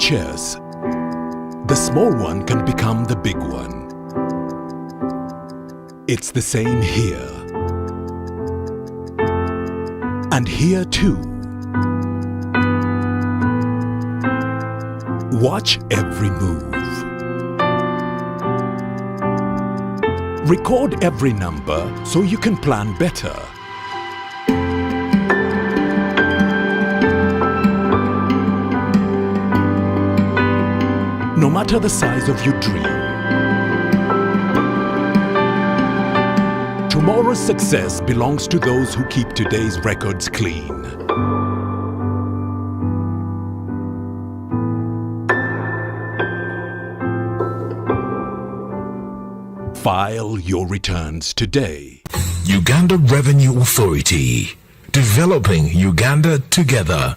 chess, the small one can become the big one. It's the same here. And here too. Watch every move. Record every number so you can plan better. No matter the size of your dream, tomorrow's success belongs to those who keep today's records clean. File your returns today. Uganda Revenue Authority. Developing Uganda together.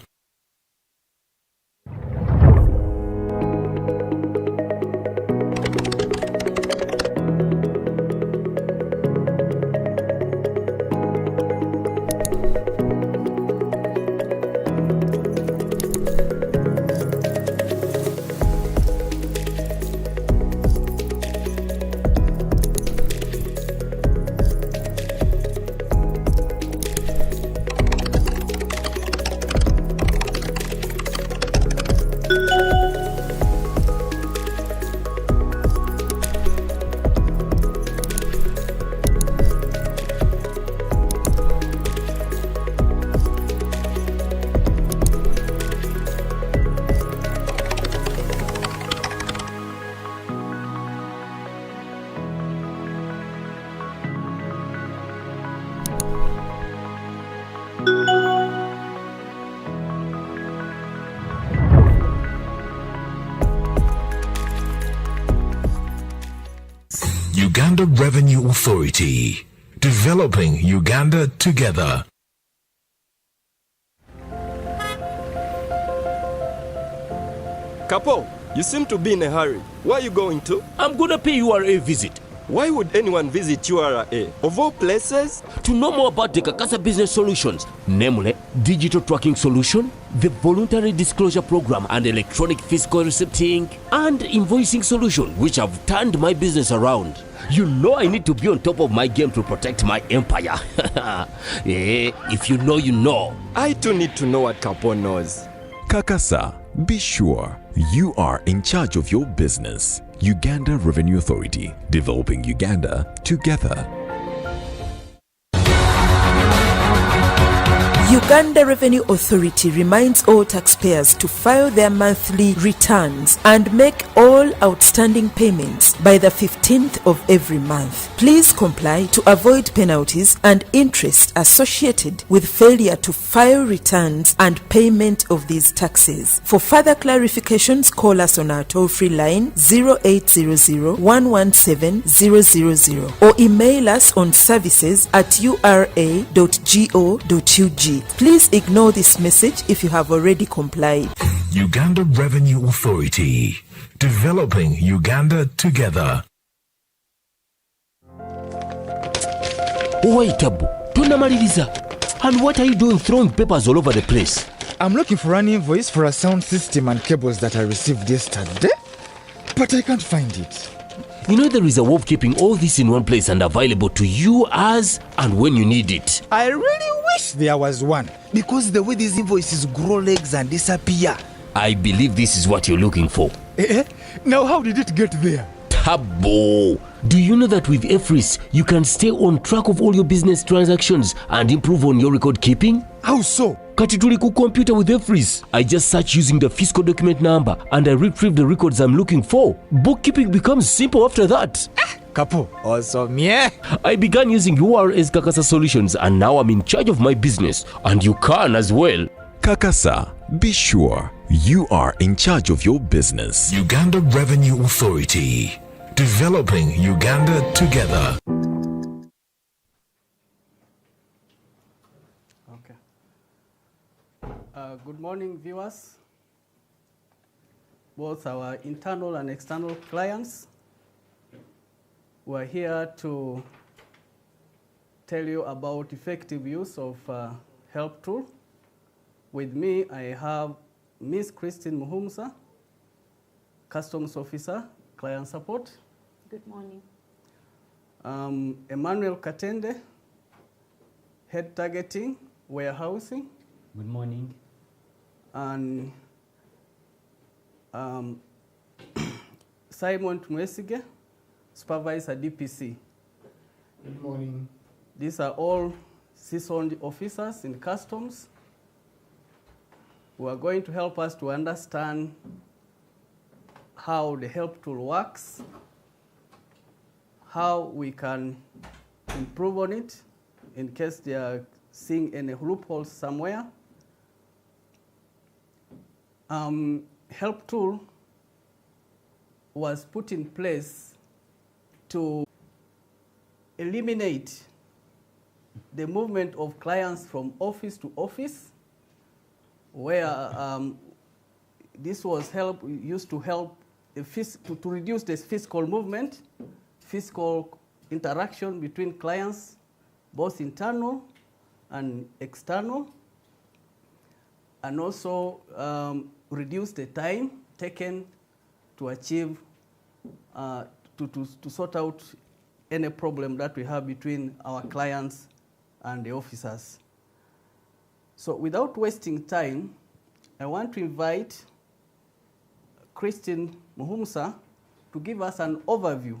Uganda Revenue Authority. Developing Uganda together. Capo, you seem to be in a hurry. Where are you going to? I'm gonna pay URA visit. Why would anyone visit URA? Of all places? To know more about the Kakasa business solutions, namely digital tracking solution, the voluntary disclosure program and electronic fiscal receipting and invoicing solution, which have turned my business around. You know I need to be on top of my game to protect my empire. If you know, you know. I too need to know what Capo knows. Kakasa, be sure you are in charge of your business. Uganda Revenue Authority, developing Uganda together. Uganda Revenue Authority reminds all taxpayers to file their monthly returns and make all outstanding payments by the 15th of every month. Please comply to avoid penalties and interest associated with failure to file returns and payment of these taxes. For further clarifications, call us on our toll-free line 0800-117-000 or email us on services@ura.go.ug. Please ignore this message if you have already complied. Uganda Revenue Authority. Developing Uganda together. Wait, Abu. Tunamaliliza. And what are you doing throwing papers all over the place? I'm looking for an invoice for a sound system and cables that I received yesterday, but I can't find it. You know there is a way of keeping all this in one place and available to you as and when you need it. I really wish there was one, because the way these invoices grow legs and disappear. I believe this is what you're looking for. Now how did it get there? Tabo! Do you know that with EFRIS, you can stay on track of all your business transactions and improve on your record keeping? How so? Kati tuli ku computer with EFRIS. I just search using the fiscal document number and I retrieve the records I'm looking for. Bookkeeping becomes simple after that. Capo, awesome, yeah. I began using URA's Kakasa solutions and now I'm in charge of my business, and you can as well. Kakasa, be sure you are in charge of your business. Uganda Revenue Authority. Developing Uganda together. Okay. Good morning, viewers, both our internal and external clients. We're here to tell you about effective use of Help Tool. With me, I have Miss Christine Muhumza, Customs Officer, Client Support. Good morning. Emmanuel Katende, Head Targeting, Warehousing. Good morning. And Simon Tumwesige, Supervisor DPC. Good morning. These are all seasoned officers in customs who are going to help us to understand how the help tool works, how we can improve on it in case they are seeing any loopholes somewhere. Help tool was put in place to eliminate the movement of clients from office to office, where this was used to help to reduce the physical movement, physical interaction between clients, both internal and external, and also reduce the time taken to achieve, to sort out any problem that we have between our clients and the officers. So without wasting time, I want to invite Christine Muhumsa to give us an overview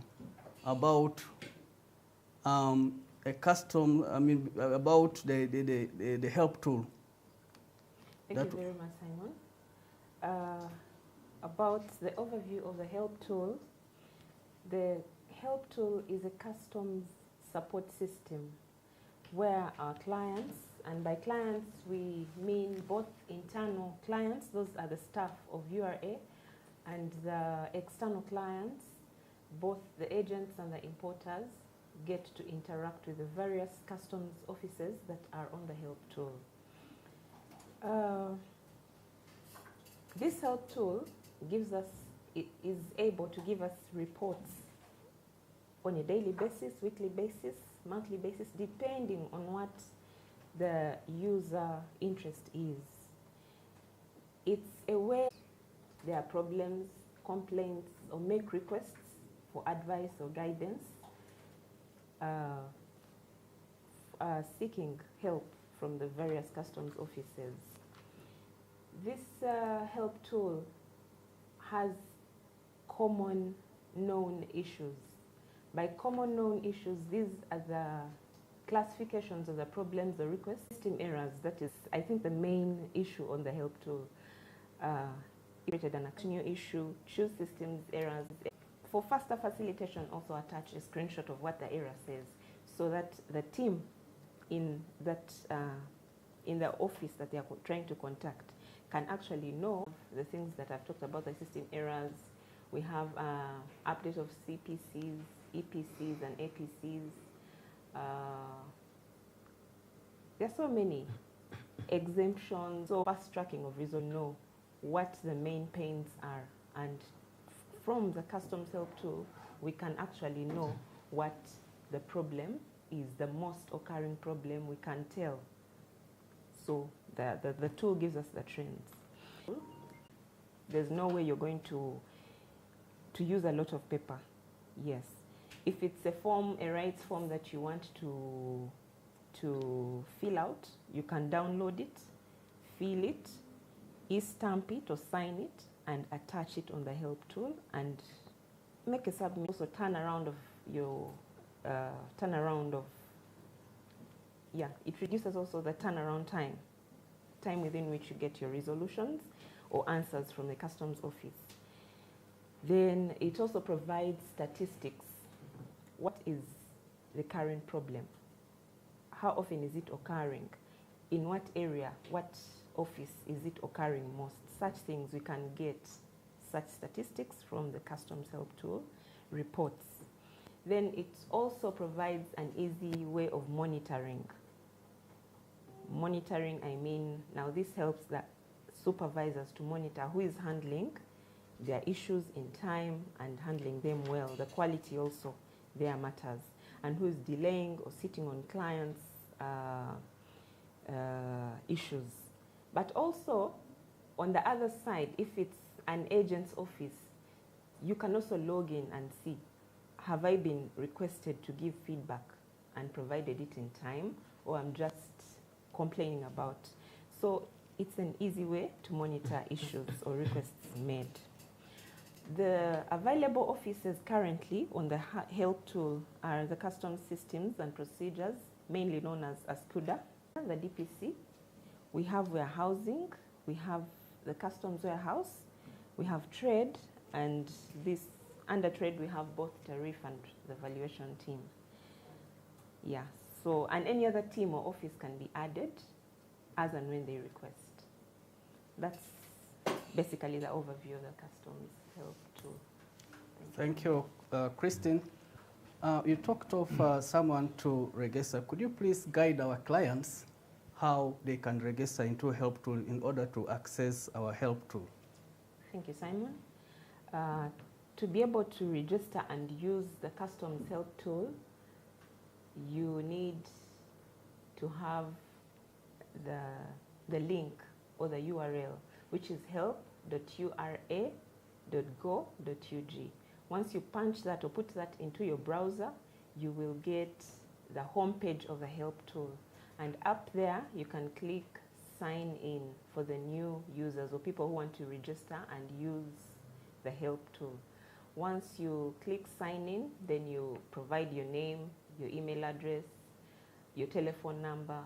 about about the help tool. Thank you very much, Simon. About the overview of the help tool, the help tool is a customs support system where our clients, and by clients we mean both internal clients, those are the staff of URA, and the external clients, both the agents and the importers, get to interact with the various customs offices that are on the help tool. This help tool is able to give us reports on a daily basis, weekly basis, monthly basis, depending on what the user interest is. It's a way there are problems, complaints, or make requests for advice or guidance, seeking help from the various customs offices. This help tool has common known issues. By common known issues, these are the classifications of the problems, the requests, system errors. That is, I think, the main issue on the help tool. Created an new issue, choose systems errors. For faster facilitation, also attach a screenshot of what the error says, so that the team in that in the office that they are trying to contact can actually know the things that I've talked about, the system errors. We have update of CPCs, EPCs, and APCs. There are so many exemptions, so fast tracking of reason, know what the main pains are, and from the customs help tool, we can actually know what the problem is, the most occurring problem we can tell. So the tool gives us the trends. There's no way you're going to use a lot of paper. Yes. If it's a form, a rights form that you want to fill out, you can download it, fill it, e-stamp it or sign it, and attach it on the help tool and make a submit. Also turnaround of your it reduces also the turnaround time within which you get your resolutions or answers from the customs office. Then it also provides statistics. What is the current problem? How often is it occurring? In what area, what office is it occurring most? Such things, we can get such statistics from the customs help tool, reports. Then it also provides an easy way of monitoring. Monitoring, I mean, now this helps the supervisors to monitor who is handling their issues in time and handling them well. The quality also there matters. And who is delaying or sitting on clients' issues. But also, on the other side, if it's an agent's office, you can also log in and see, have I been requested to give feedback and provided it in time, or I'm just complaining about. So it's an easy way to monitor issues or requests made. The available offices currently on the help tool are the Customs Systems and Procedures, mainly known as CUDA, the DPC. We have warehousing, we have the Customs Warehouse, we have Trade, and this under Trade we have both Tariff and the Valuation team. Yeah, so, and any other team or office can be added as and when they request. That's basically the overview of the Customs help tool. Thank you, Christine. You talked of someone to register. Could you please guide our clients how they can register into help tool in order to access our help tool? Thank you, Simon. To be able to register and use the Customs help tool, you need to have the link or the URL, which is help.ura.go.ug. Once you punch that or put that into your browser, you will get the home page of the help tool. And up there, you can click sign in for the new users or people who want to register and use the help tool. Once you click sign in, then you provide your name, your email address, your telephone number,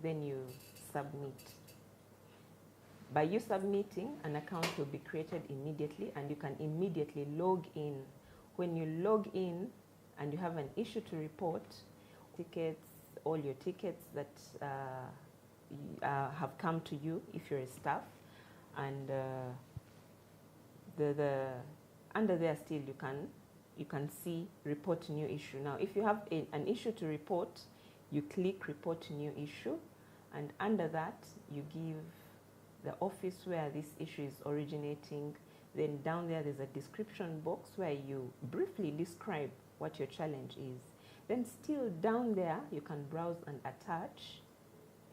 then you submit. By you submitting, an account will be created immediately and you can immediately log in. When you log in and you have an issue to report, tickets, all your tickets that have come to you if you're a staff, and under there still you can see report new issue. Now if you have an issue to report, you click report new issue, and under that you give the office where this issue is originating. Then down there there's a description box where you briefly describe what your challenge is. Then still down there you can browse and attach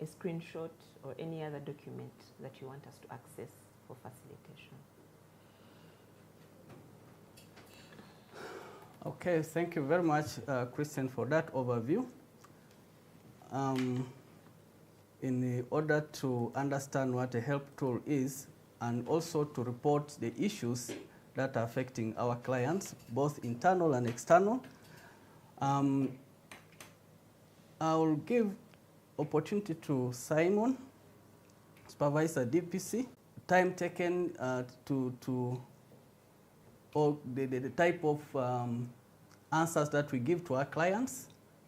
a screenshot or any other document that you want us to access for facilitation. Okay, thank you very much, Christian, for that overview. In order to understand what a help tool is and also to report the issues that are affecting our clients, both internal and external, I will give opportunity to Simon, Supervisor DPC, time taken or the type of answers that we give to our clients.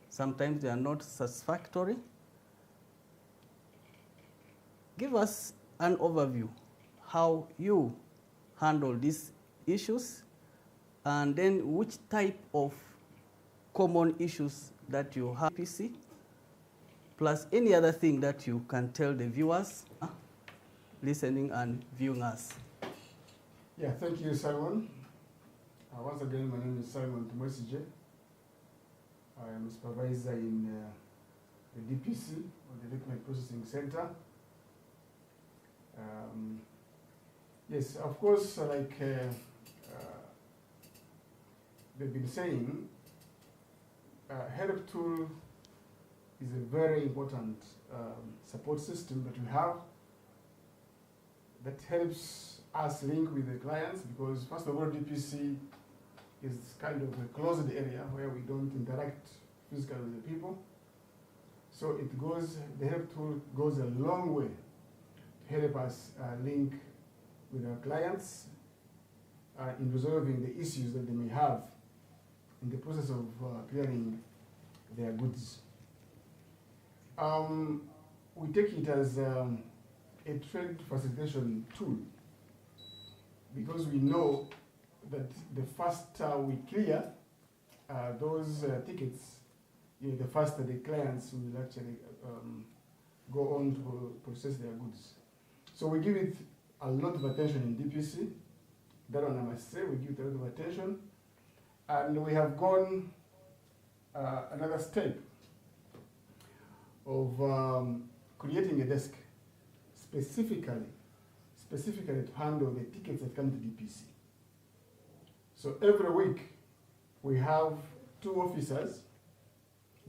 Sometimes they are not satisfactory. Give us an overview how you handle these issues, and then which type of common issues that you have PC, plus any other thing that you can tell the viewers listening and viewing us. Yeah, thank you, Simon. Once again, my name is Simon Tumwesije. I am a supervisor in the DPC, or the Document Processing Center. Yes, of course, like they've been saying, help tool is a very important support system that we have that helps us link with the clients, because first of all, DPC is kind of a closed area where we don't interact physically with the people. So the help tool goes a long way to help us link with our clients in resolving the issues that they may have in the process of clearing their goods. We take it as a trade facilitation tool, because we know that the faster we clear those tickets, the faster the clients will actually go on to process their goods. So we give it a lot of attention in DPC. That one I must say, we give it a lot of attention. And we have gone another step of creating a desk specifically to handle the tickets that come to DPC. So every week we have 2 officers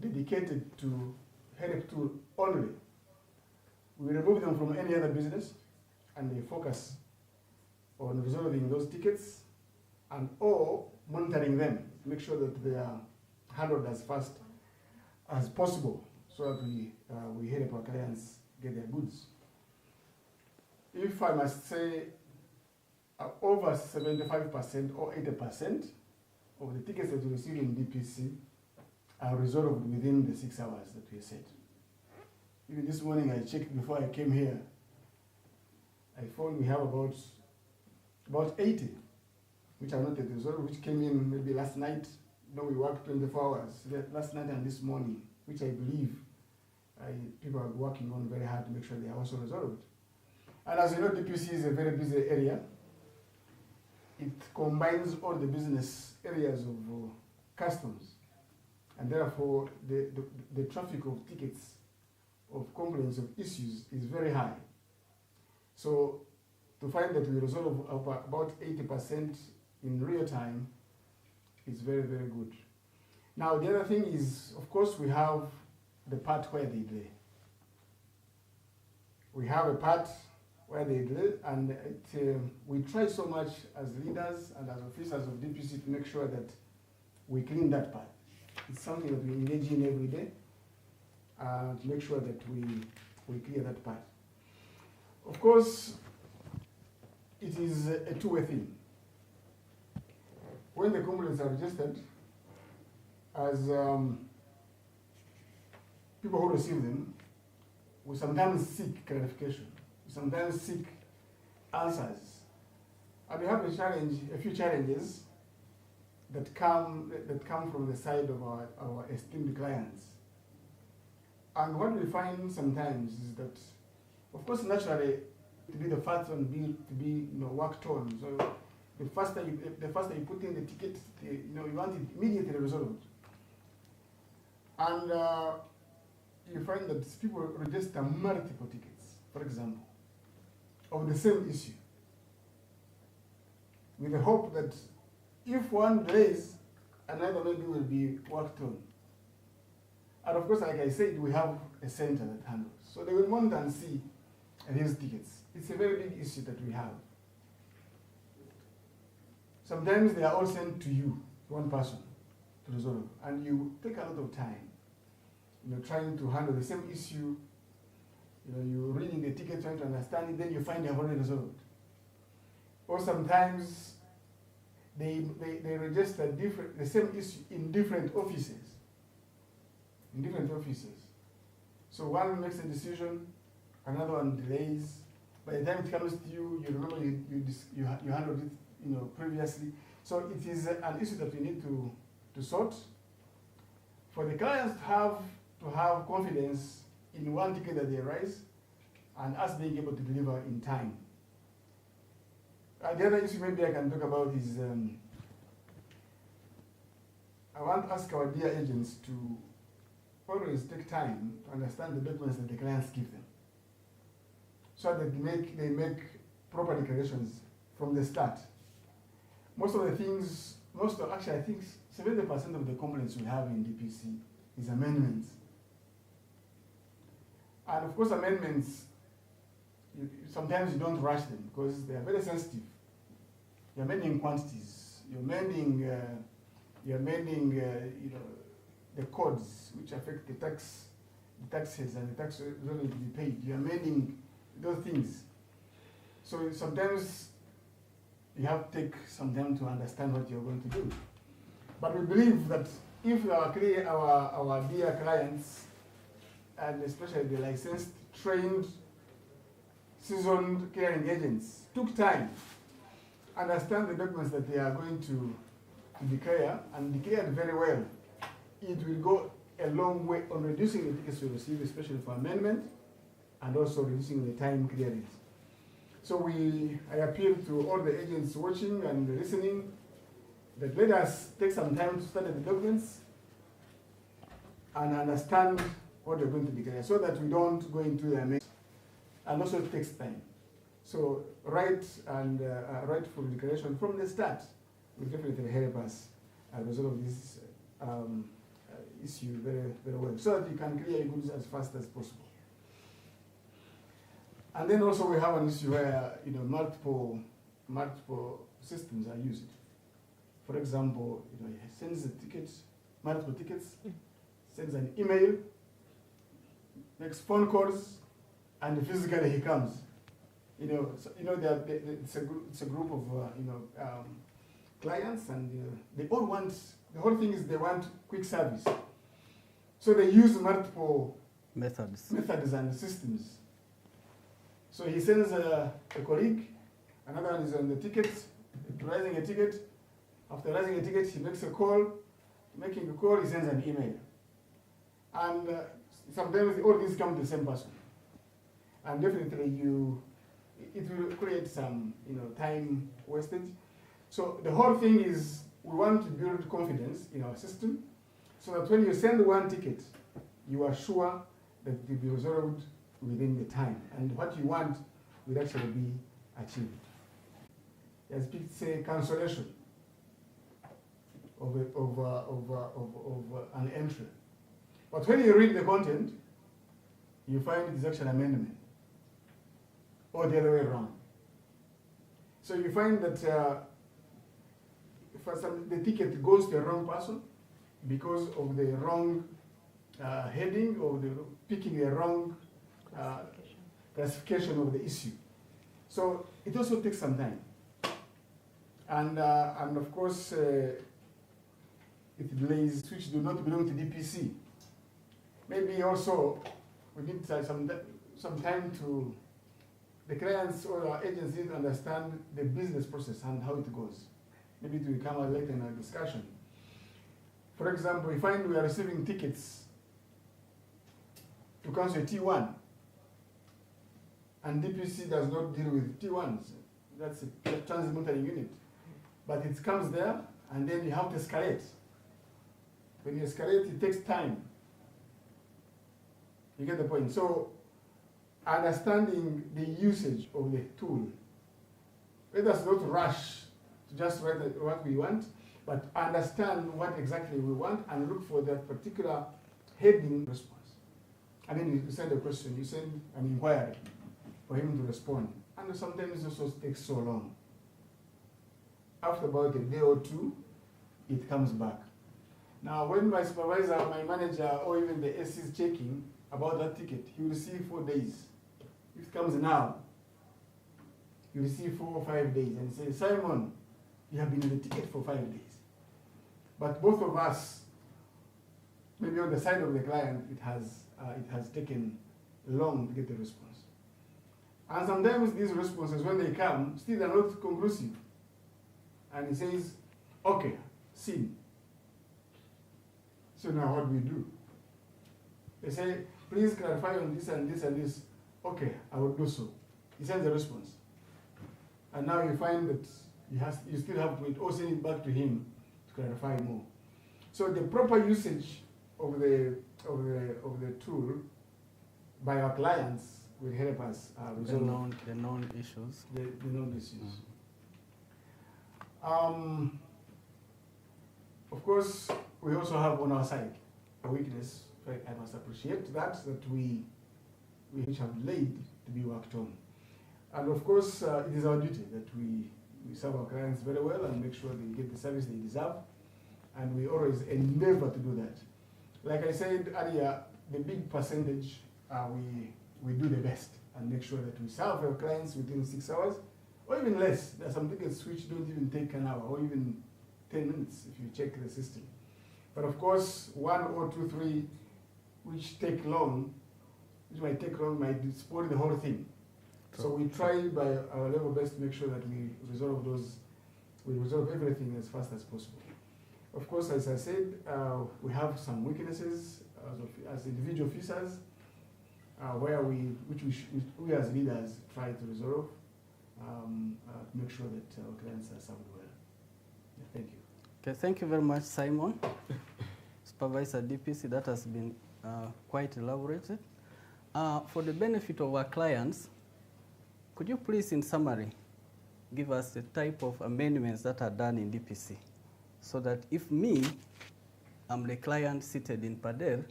dedicated to help tool only. We remove them from any other business and they focus on resolving those tickets and or monitoring them, make sure that they are handled as fast as possible so that we help our clients get their goods. If I must say, over 75% or 80% of the tickets that we receive in DPC are resolved within the 6 hours that we set. Even this morning I checked before I came here, I found we have about 80 which are not yet resolved, which came in maybe last night. No, we worked 24 hours, last night and this morning, which I believe people are working on very hard to make sure they are also resolved. And as you know, DPC is a very busy area. It combines all the business areas of customs, and therefore the traffic of tickets, of complaints, of issues is very high. So to find that we resolve about 80% in real time is very, very good. Now the other thing is, of course, we have the part where they delay. We have a part where they delay, and we try so much as leaders and as officers of DPC to make sure that we clean that part. It's something that we engage in every day to make sure that we clear that part. Of course, it is a two-way thing. When the complaints are registered, as people who receive them, we sometimes seek clarification. We sometimes seek answers. And we have a few challenges that come from the side of our esteemed clients. And what we find sometimes is that, of course, naturally, to be the first one to be worked on. So the faster you put in the ticket, you want it immediately resolved. And you find that people register multiple tickets, for example, of the same issue, with the hope that if one delays, another maybe will be worked on. And of course, like I said, we have a center that handles. So they will monitor and see these tickets. It's a very big issue that we have. Sometimes they are all sent to you, one person, to resolve. And you take a lot of time, trying to handle the same issue. You're reading the ticket, trying to understand it, then you find they have already resolved. Or sometimes they register the same issue in different offices. So one makes a decision, another one delays. By the time it comes to you, you remember you handled it previously. So it is an issue that we need to sort. For the clients to have confidence in one ticket that they raise, and us being able to deliver in time. The other issue maybe I can talk about is I want to ask our dear agents to always take time to understand the documents that the clients give them, so that they make proper declarations from the start. Most of the things, actually I think 70% of the complaints we have in DPC is amendments. And of course amendments, sometimes you don't rush them because they are very sensitive. You're amending quantities, you're amending the codes which affect the taxes and the tax revenue to be paid. You're amending those things. So sometimes you have to take some time to understand what you're going to do. But we believe that if our dear clients, and especially the licensed, trained, seasoned clearing agents, took time, understand the documents that they are going to declare, and declared very well, it will go a long way on reducing the tickets we receive, especially for amendment, and also reducing the time clearance. So I appeal to all the agents watching and listening that let us take some time to study the documents and understand what we're going to declare, so that we don't go into the amendment, and also it takes time. So write full declaration from the start, will definitely help us resolve this issue very, very well, so that you can clear your goods as fast as possible. And then also we have an issue where multiple systems are used. For example, he sends a ticket, multiple tickets, sends an email, makes phone calls, and physically he comes. It's a group of clients, and they all want, the whole thing is they want quick service. So they use multiple methods and systems. So he sends a colleague, another one is on the ticket, raising a ticket. After raising a ticket, he makes a call. Making a call, he sends an email. And sometimes all these come to the same person. And definitely it will create some time wastage. So the whole thing is we want to build confidence in our system so that when you send one ticket, you are sure that it will be resolved within the time, and what you want will actually be achieved. As people say, cancellation of an entry. But when you read the content, you find it is actually amendment, or the other way around. So you find that the ticket goes to the wrong person because of the wrong heading, or picking the wrong classification of the issue. So it also takes some time. And of course, it delays which do not belong to DPC. Maybe also we need some time to the clients or our agencies to understand the business process and how it goes. Maybe it will come out later in our discussion. For example, we find we are receiving tickets to cancel a T1, and DPC does not deal with T1s. That's a transit monitoring unit. But it comes there, and then you have to escalate. When you escalate, it takes time. You get the point? So, understanding the usage of the tool. Let us not rush to just write what we want, but understand what exactly we want and look for that particular heading response. And then you send a question, you send an inquiry for him to respond. And sometimes it also takes so long. After about a day or two, it comes back. Now, when my supervisor, my manager, or even the SC is checking about that ticket, he will receive 4 days. If it comes now, you receive 4 or 5 days and say, Simon, you have been in the ticket for 5 days. But both of us, maybe on the side of the client, it has taken long to get the response. And sometimes these responses, when they come, still are not conclusive. And he says, okay, seen. So now what do we do? They say, please clarify on this and this and this. Okay, I will do so. He sends a response. And now you find that you still have to or send it back to him to clarify more. So the proper usage of the tool by our clients will help us resolve the known issues. The known issues. Of course, we also have on our side a weakness. I must appreciate that we have laid to be worked on. And of course, it is our duty that we serve our clients very well and make sure they get the service they deserve. And we always endeavor to do that. Like I said earlier, the big percentage, we do the best and make sure that we serve our clients within 6 hours, or even less. There are some tickets which don't even take an hour, or even 10 minutes if you check the system. But of course, 1 or 2, 3, which take long, which might take long, might spoil the whole thing. So we try by our level best to make sure that we resolve everything as fast as possible. Of course, as I said, we have some weaknesses as individual officers, which we as leaders try to resolve to make sure that our clients are served well. Yeah, thank you. Okay, thank you very much, Simon. Supervisor DPC, that has been quite elaborated. For the benefit of our clients, could you please, in summary, give us the type of amendments that are done in DPC, so that if I'm the client seated in Padel,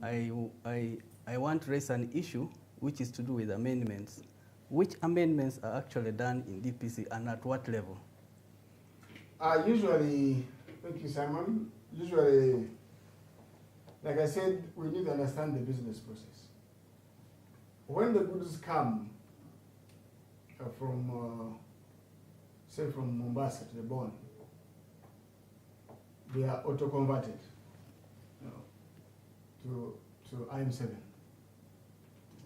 I want to raise an issue which is to do with amendments. Which amendments are actually done in DPC and at what level? Usually, thank you, Simon. Usually, like I said, we need to understand the business process. When the goods come from, say, from Mombasa to the Bon, they are auto-converted, to IM7.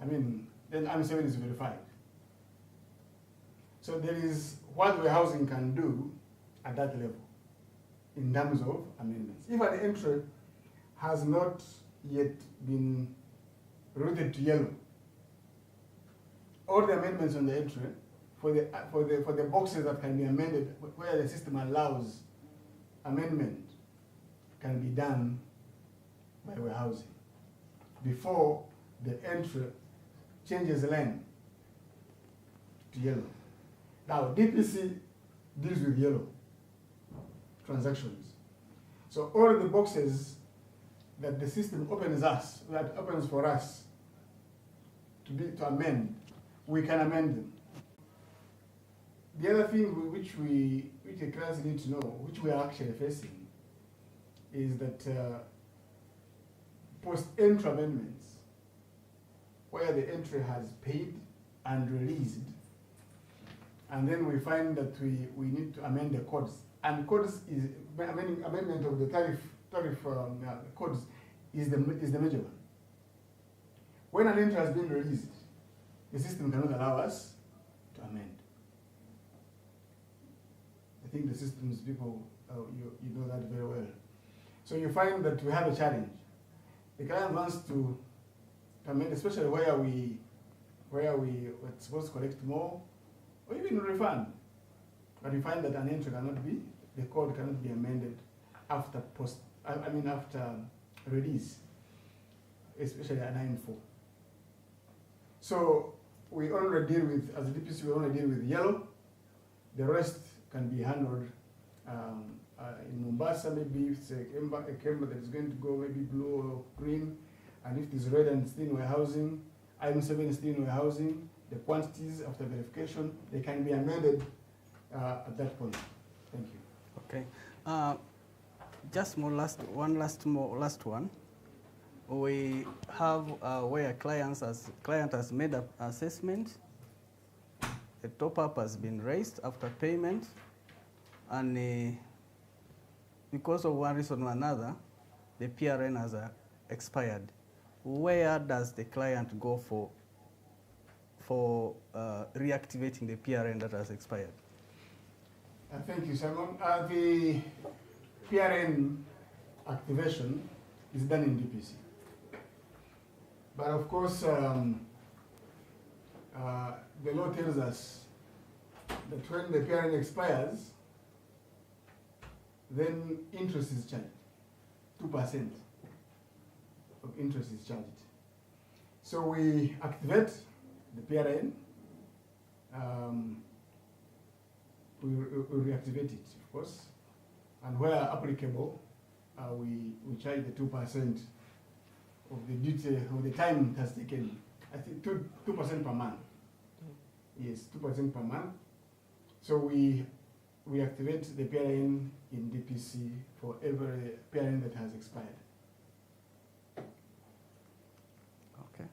I mean, then IM7 is verified. So there is what warehousing can do at that level in terms of amendments. If an entry has not yet been routed to yellow, all the amendments on the entry for the boxes that can be amended, where the system allows amendment, can be done by warehousing before the entry changes lane to yellow. Now, DPC deals with yellow transactions. So all the boxes that the system opens for us to amend, we can amend them. The other thing which the clients need to know, which we are actually facing, is that post-entry amendments, where the entry has paid and released, and then we find that we need to amend the codes. And codes is amendment of the tariff codes is the major one. When an entry has been released, the system cannot allow us to amend. I think the systems people, you know that very well. So you find that we have a challenge. The client wants to amend, especially where we were supposed to collect more, or even refund. But we find that an entry the code cannot be amended after after release, especially at 9.4. So we only deal with, as a DPC, we only deal with yellow. The rest can be handled in Mombasa. Maybe if it's a camera that is going to go maybe blue or green, and if it's red and still in warehousing, IM7 is still in warehousing, the quantities after verification, they can be amended at that point. Thank you. Okay. Just last one. We have where client has made an assessment, a top-up has been raised after payment, and because of one reason or another, the PRN has expired. Where does the client go for reactivating the PRN that has expired? Thank you, Simon. The PRN activation is done in DPC. But of course, the law tells us that when the PRN expires, then interest is charged. 2% of interest is charged. So we activate the PRN, we reactivate it, of course, and where applicable, we charge the 2% of the duty of the time it has taken. I think 2% per month. Yes, 2% per month. So we activate the PRN in DPC for every PRN that has expired. Okay.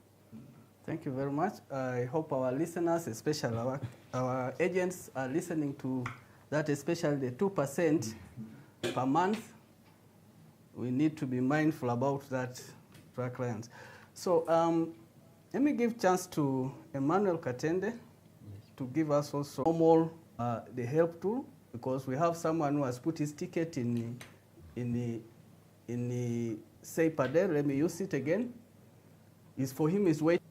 Thank you very much. I hope our listeners, especially our agents, are listening to that, especially the 2% per month. We need to be mindful about that to our clients. So let me give chance to Emmanuel Katende to give us also more the help tool, because we have someone who has put his ticket in the say Padel. Let me use it again. Is for him is waiting.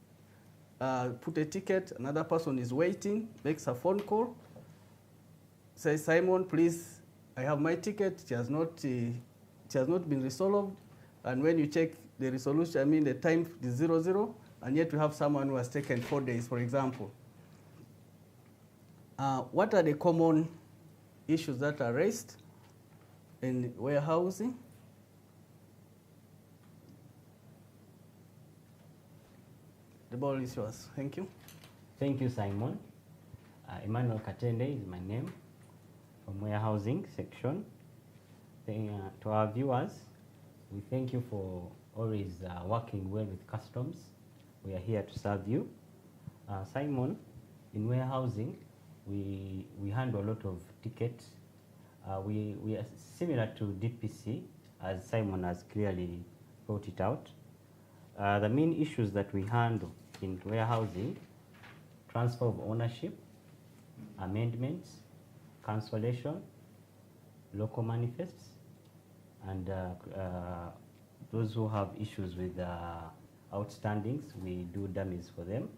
Put a ticket. Another person is waiting. Makes a phone call. Says, Simon, please, I have my ticket. It has not been resolved. And when you check the resolution, the time is 00, and yet we have someone who has taken 4 days, for example. What are the common issues that are raised in warehousing? The ball is yours. Thank you. Thank you, Simon. Emmanuel Katende is my name from warehousing section. To our viewers, we thank you for always working well with customs. We are here to serve you. Simon, in warehousing, we handle a lot of tickets. We are similar to DPC, as Simon has clearly brought it out. The main issues that we handle in warehousing: transfer of ownership, amendments, cancellation, local manifests, and those who have issues with outstandings, we do dummies for them.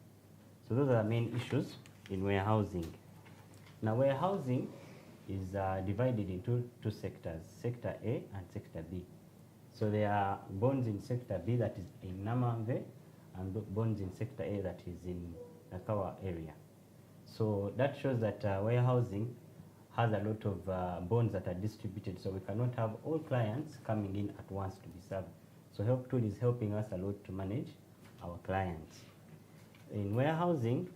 So those are the main issues in warehousing. Now, warehousing is divided into two sectors, Sector A and Sector B. So there are bonds in Sector B that is in Namamve, and bonds in Sector A that is in Nakawa area. So that shows that warehousing has a lot of bonds that are distributed, so we cannot have all clients coming in at once to be served. So Help Tool is helping us a lot to manage our clients. In warehousing,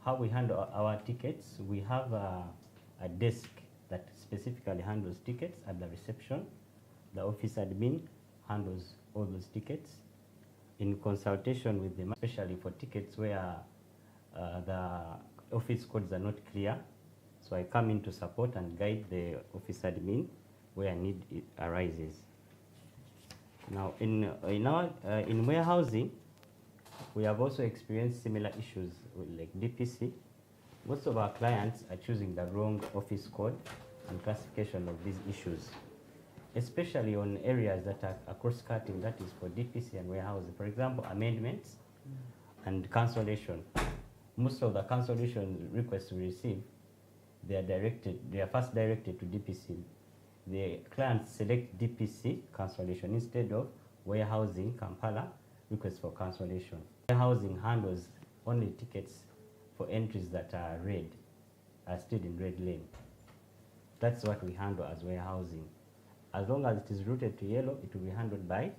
how we handle our tickets, we have a desk that specifically handles tickets at the reception. The office admin handles all those tickets in consultation with them, especially for tickets where the office codes are not clear. So I come in to support and guide the office admin where need it arises. Now, in warehousing, we have also experienced similar issues with like DPC. Most of our clients are choosing the wrong office code and classification of these issues, especially on areas that are cross-cutting, that is for DPC and warehousing. For example, amendments and cancellation. Most of the cancellation requests we receive, they are first directed to DPC. The clients select DPC cancellation instead of warehousing Kampala request for cancellation. Warehousing handles only tickets for entries that are red, are still in red lane. That's what we handle as warehousing. As long as it is routed to yellow, it will be handled by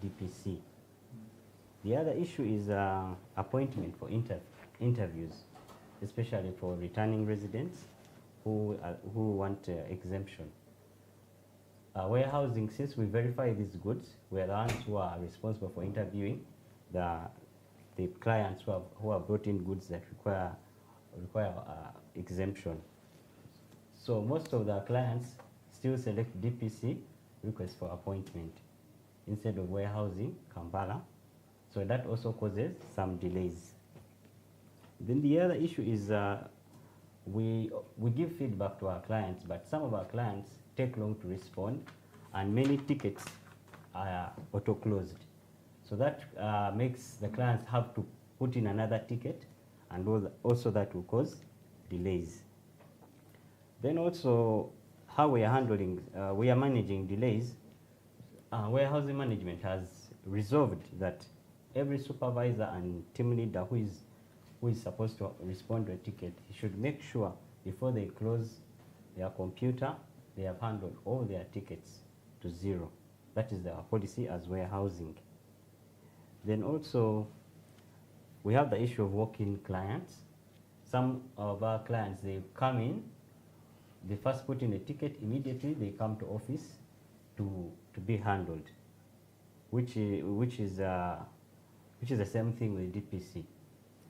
DPC. The other issue is appointment for interviews, especially for returning residents who want exemption. Warehousing, since we verify these goods, we are the ones who are responsible for interviewing the clients who have brought in goods that require exemption. So most of the clients still select DPC request for appointment instead of warehousing Kampala. So that also causes some delays. Then the other issue is we give feedback to our clients, but some of our clients take long to respond, and many tickets are auto-closed. So that makes the clients have to put in another ticket, and also that will cause delays. Then also, how we are handling, we are managing delays. Warehousing management has resolved that every supervisor and team leader who is supposed to respond to a ticket, he should make sure before they close their computer, they have handled all their tickets to zero. That is our policy as warehousing. Then also, we have the issue of walk-in clients. Some of our clients, they come in, they first put in a ticket, immediately they come to office to be handled, which is the same thing with DPC.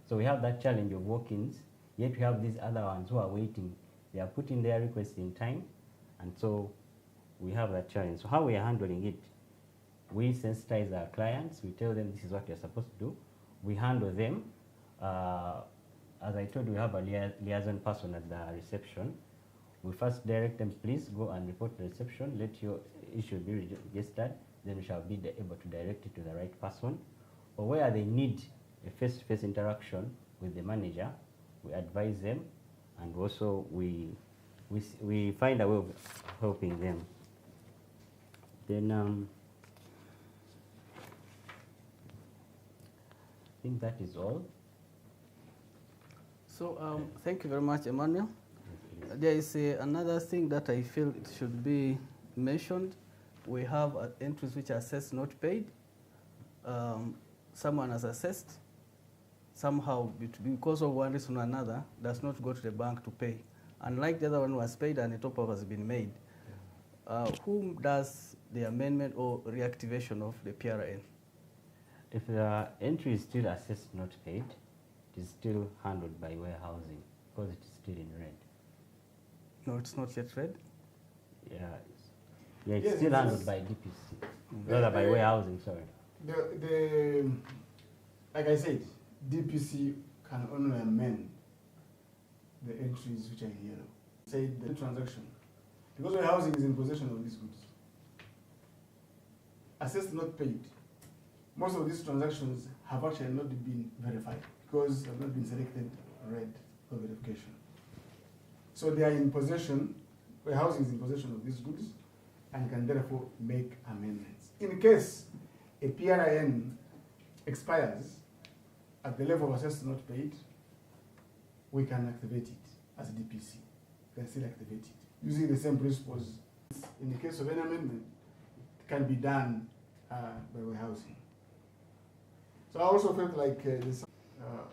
So we have that challenge of walk-ins, yet we have these other ones who are waiting. They are putting their requests in time, and so we have that challenge. So how we are handling it, we sensitize our clients, we tell them this is what you're supposed to do. We handle them. As I told you, we have a liaison person at the reception. We first direct them, please go and report to the reception, let your issue be registered, then we shall be able to direct it to the right person. Or where they need a face-to-face interaction with the manager, we advise them, and also we find a way of helping them. Then I think that is all. So thank you very much, Emmanuel. There is another thing that I feel it should be mentioned. We have entries which are assessed not paid. Someone has assessed, somehow because of one reason or another, does not go to the bank to pay. Unlike the other one who was paid and a top-up has been made, who does the amendment or reactivation of the PRN? If the entry is still assessed not paid, it is still handled by warehousing because it is still in red. No, it's not yet red? Yeah, it's Yes, still it handled is. by DPC, rather by warehousing, sorry. Like I said, DPC can only amend the entries which are in yellow. Say the transaction. Because warehousing is in possession of these goods. Assessed not paid. Most of these transactions have actually not been verified because they have not been selected red for verification. So they are in possession, warehousing is in possession of these goods and can therefore make amendments. In case a PRIN expires at the level of assessed not paid, we can activate it as DPC. We can still activate it using the same principles. In the case of an amendment, it can be done by warehousing. So I also felt like this